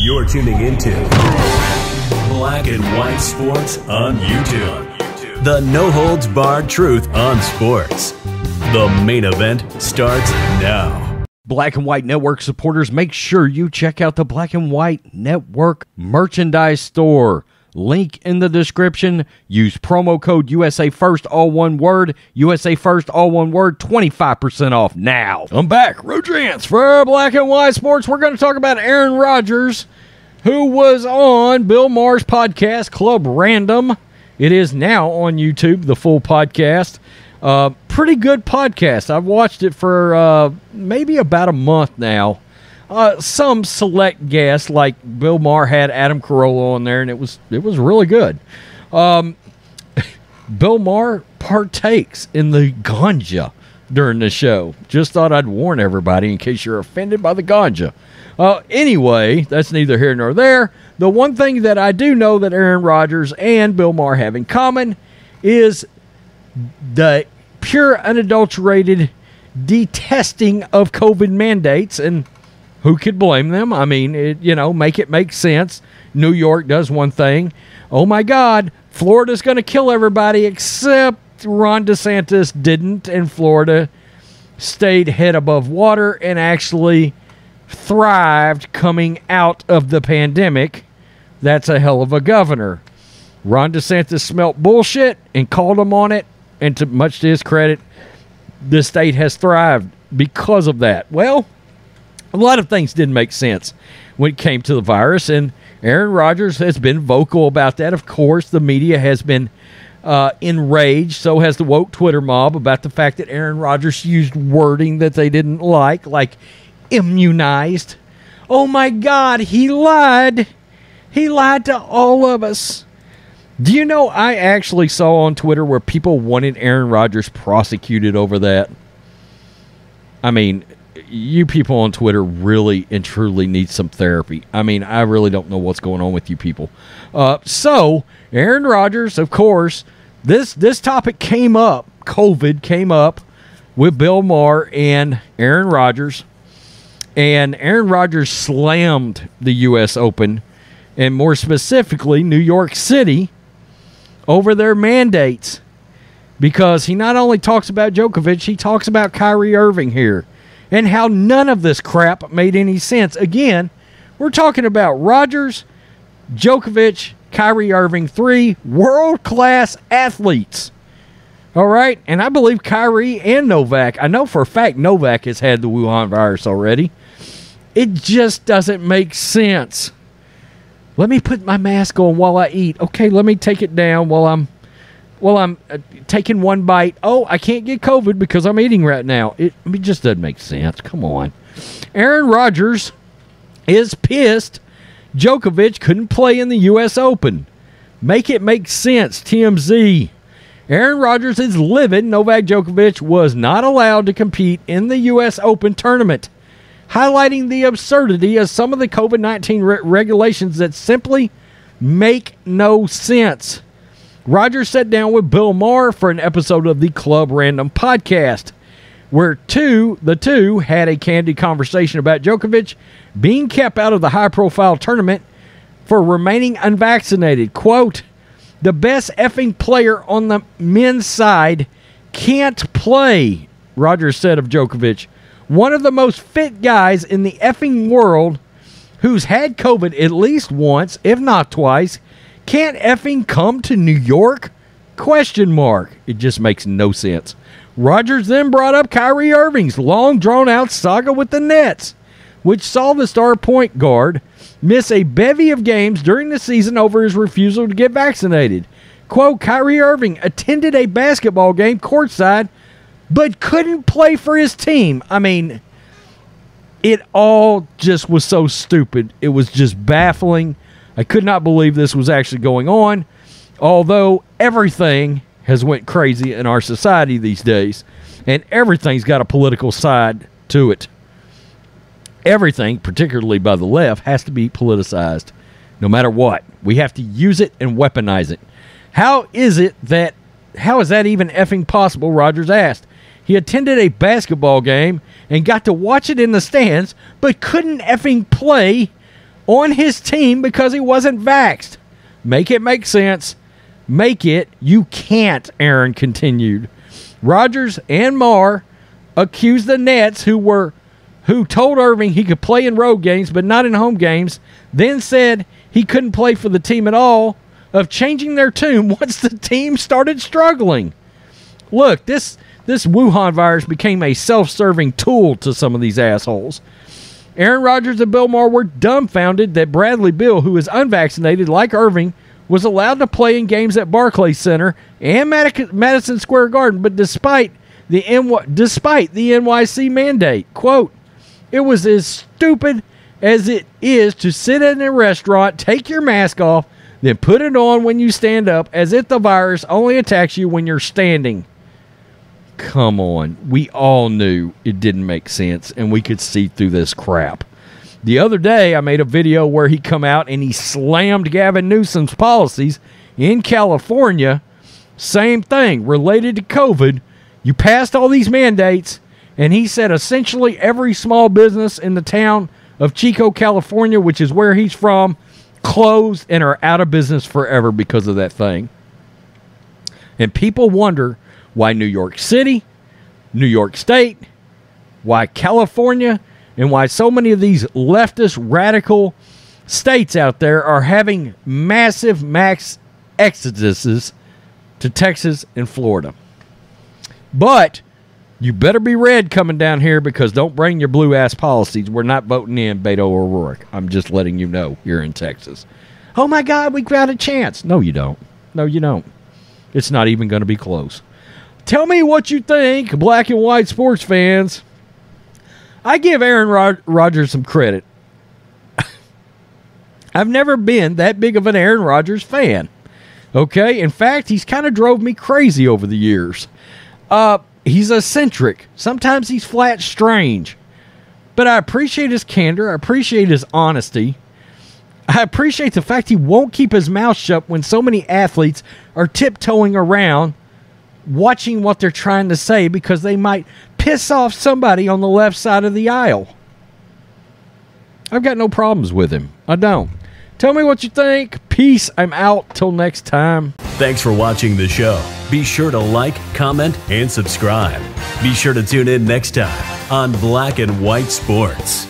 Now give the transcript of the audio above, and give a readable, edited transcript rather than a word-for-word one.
You're tuning into Black and White Sports on YouTube. The no-holds-barred truth on sports. The main event starts now. Black and White Network supporters, make sure you check out the Black and White Network merchandise store. Link in the description. Use promo code USA First, all one word. USA First, all one word. 25% off now. I'm back. Rodgers for Black and White Sports. We're going to talk about Aaron Rodgers, who was on Bill Maher's podcast, Club Random. It is now on YouTube, the full podcast. Pretty good podcast. I've watched it for maybe about a month now. Some select guests, like Bill Maher had Adam Carolla on there, and it was really good. Bill Maher partakes in the ganja during the show. Just thought I'd warn everybody in case you're offended by the ganja. Anyway, that's neither here nor there. The one thing that I do know that Aaron Rodgers and Bill Maher have in common is the pure, unadulterated detesting of COVID mandates, and who could blame them? I mean, make it make sense. New York does one thing. Oh, my God, Florida's going to kill everybody, except Ron DeSantis didn't, and Florida stayed head above water and actually thrived coming out of the pandemic. That's a hell of a governor. Ron DeSantis smelt bullshit and called him on it, and much to his credit, the state has thrived because of that. Well, a lot of things didn't make sense when it came to the virus, and Aaron Rodgers has been vocal about that. Of course, the media has been enraged. So has the woke Twitter mob about the fact that Aaron Rodgers used wording that they didn't like immunized. Oh, my God, he lied. He lied to all of us. Do you know, I actually saw on Twitter where people wanted Aaron Rodgers prosecuted over that. I mean, you people on Twitter really and truly need some therapy. I mean, I really don't know what's going on with you people. So, Aaron Rodgers, of course, this topic came up, COVID came up with Bill Maher and Aaron Rodgers. And Aaron Rodgers slammed the U.S. Open, and more specifically, New York City, over their mandates. Because he not only talks about Djokovic, he talks about Kyrie Irving here. And how none of this crap made any sense. Again, we're talking about Rodgers, Djokovic, Kyrie Irving, 3 world-class athletes. All right? And I believe Kyrie and Novak, I know for a fact Novak has had the Wuhan virus already. It just doesn't make sense. Let me put my mask on while I eat. Okay, let me take it down while I'm taking one bite. Oh, I can't get COVID because I'm eating right now. It just doesn't make sense. Come on. Aaron Rodgers is pissed Djokovic couldn't play in the U.S. Open. Make it make sense, TMZ. Aaron Rodgers is livid Novak Djokovic was not allowed to compete in the U.S. Open tournament, highlighting the absurdity of some of the COVID-19 regulations that simply make no sense. Rodgers sat down with Bill Maher for an episode of the Club Random podcast, where the two had a candid conversation about Djokovic being kept out of the high-profile tournament for remaining unvaccinated. Quote, "The best effing player on the men's side can't play," Rodgers said of Djokovic. "One of the most fit guys in the effing world who's had COVID at least once, if not twice, can't effing come to New York? Question mark. It just makes no sense. Rodgers then brought up Kyrie Irving's long drawn-out saga with the Nets, which saw the star point guard miss a bevy of games during the season over his refusal to get vaccinated. Quote, "Kyrie Irving attended a basketball game courtside, but couldn't play for his team." I mean, it all just was so stupid. It was just baffling. I could not believe this was actually going on, although everything has went crazy in our society these days, and everything's got a political side to it. Everything, particularly by the left, has to be politicized, no matter what. We have to use it and weaponize it. How is that even effing possible, Rodgers asked. He attended a basketball game and got to watch it in the stands, but couldn't effing play on his team because he wasn't vaxxed. Make it make sense. Make it. You can't, Aaron continued. Rodgers and Maher accused the Nets, who told Irving he could play in road games but not in home games, then said he couldn't play for the team at all, of changing their tune once the team started struggling. Look, this Wuhan virus became a self-serving tool to some of these assholes. Aaron Rodgers and Bill Maher were dumbfounded that Bradley Beal, who is unvaccinated like Irving, was allowed to play in games at Barclays Center and Madison Square Garden, but despite the NYC mandate. Quote, "It was as stupid as it is to sit in a restaurant, take your mask off, then put it on when you stand up, as if the virus only attacks you when you're standing." Come on. We all knew it didn't make sense, and we could see through this crap. The other day, I made a video where he come out and he slammed Gavin Newsom's policies in California. Same thing, related to COVID. You passed all these mandates, and he said essentially every small business in the town of Chico, California, which is where he's from, closed and are out of business forever because of that thing. And people wonder why New York City, New York State, why California, and why so many of these leftist radical states out there are having massive mass exoduses to Texas and Florida. But you better be red coming down here, because don't bring your blue-ass policies. We're not voting in Beto O'Rourke. I'm just letting you know here in Texas. Oh, my God, we got a chance. No, you don't. No, you don't. It's not even going to be close. Tell me what you think, black and white sports fans. I give Aaron Rodgers some credit. I've never been that big of an Aaron Rodgers fan. Okay? In fact, he's kind of drove me crazy over the years. He's eccentric. Sometimes he's flat strange. But I appreciate his candor. I appreciate his honesty. I appreciate the fact he won't keep his mouth shut when so many athletes are tiptoeing around watching what they're trying to say, because they might piss off somebody on the left side of the aisle. I've got no problems with him. I don't. Tell me what you think. Peace. I'm out. Till next time. Thanks for watching the show. Be sure to like, comment, and subscribe. Be sure to tune in next time on Black and White Sports.